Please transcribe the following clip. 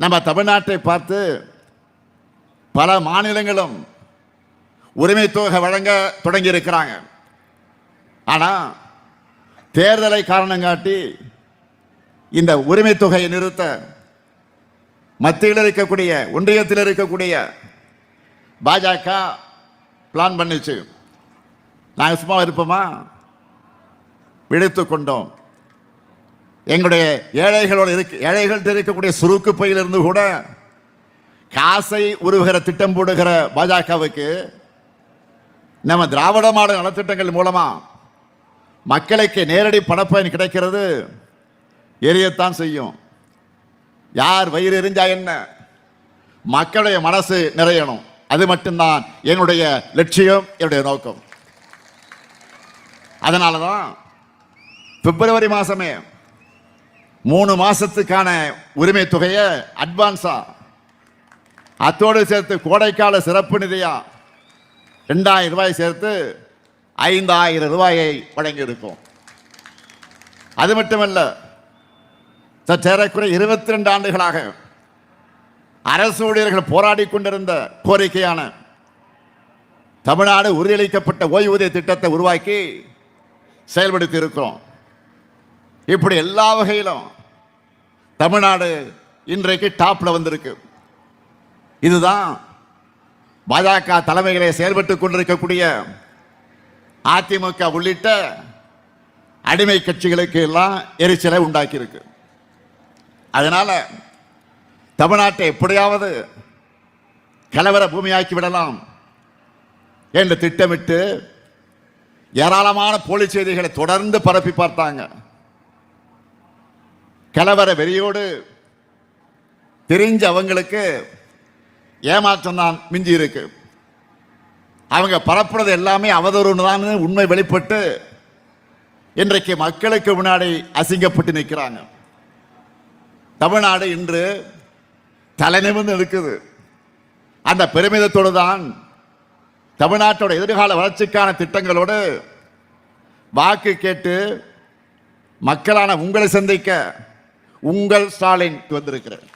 நம்ம தமிழ்நாட்டை பார்த்து பல மாநிலங்களும் உரிமை தொகை வழங்க தொடங்கி இருக்கிறாங்க. ஆனால் தேர்தலை காரணம் காட்டி இந்த உரிமை தொகையை நிறுத்த மத்தியில் இருக்கக்கூடிய ஒன்றியத்தில் இருக்கக்கூடிய பாஜக பிளான் பண்ணிச்சு. நாங்கள் சும்மா இருப்போமா? விடுத்து கொண்டோம். எங்களுடைய ஏழைகள்கிட்ட இருக்கக்கூடிய சுருக்கு பையிலிருந்து கூட காசை உருவுகிற திட்டம் போடுகிற பாஜகவுக்கு நம்ம திராவிட மாடல் நலத்திட்டங்கள் மூலமா மக்களுக்கு நேரடி பணப்பயன் கிடைக்கிறது எரியத்தான் செய்யும். யார் வயிறு எரிஞ்சா என்ன, மக்களுடைய மனசு நிறையணும். அது மட்டும்தான் என்னுடைய லட்சியம், என்னுடைய நோக்கம். அதனாலதான் பிப்ரவரி மாசமே 3 மாசத்துக்கான உரிமை தொகையை அட்வான்ஸா, அத்தோடு சேர்த்து கோடைக்கால சிறப்பு நிதியா 2000 ரூபாய் சேர்த்து 5000 ரூபாயை வழங்கி இருக்கும். அது மட்டுமல்ல, சற்றேறக்குறை 22 ஆண்டுகளாக அரசு ஊழியர்கள் போராடி கொண்டிருந்த கோரிக்கையான தமிழ்நாடு உறுதியளிக்கப்பட்ட ஓய்வூதிய திட்டத்தை உருவாக்கி செயல்படுத்தி இருக்கிறோம். இப்படி எல்லா வகையிலும் தமிழ்நாடு இன்றைக்கு டாப்ல வந்திருக்கு. இதுதான் பாஜக தலைமைகளை செயல்பட்டுக் கொண்டிருக்கக்கூடிய அதிமுக உள்ளிட்ட அடிமை கட்சிகளுக்கு எல்லாம் எரிச்சலை உண்டாக்கி இருக்கு. அதனால தமிழ்நாட்டை எப்படியாவது கலவர பூமியாக்கி விடலாம் என்று திட்டமிட்டு ஏராளமான போலி செய்திகளை தொடர்ந்து பரப்பி பார்த்தாங்க. கலவர வெறியோடு தெரிஞ்ச அவங்களுக்கு ஏமாற்றம் தான் மிஞ்சி இருக்கு. அவங்க பரப்புறது எல்லாமே அவதூறு தான் உண்மை வெளிப்பட்டு இன்றைக்கு மக்களுக்கு முன்னாடி அசிங்கப்பட்டு நிற்கிறாங்க. தமிழ்நாடு இன்று தலை நிமிர்ந்து இருக்குது. அந்த பெருமிதத்தோடு தான் தமிழ்நாட்டோட எதிர்கால வளர்ச்சிக்கான திட்டங்களோடு வாக்கு கேட்டு மக்களான உங்களை சந்திக்க உங்கள் ஸ்டாலின் வந்திருக்கிறார்.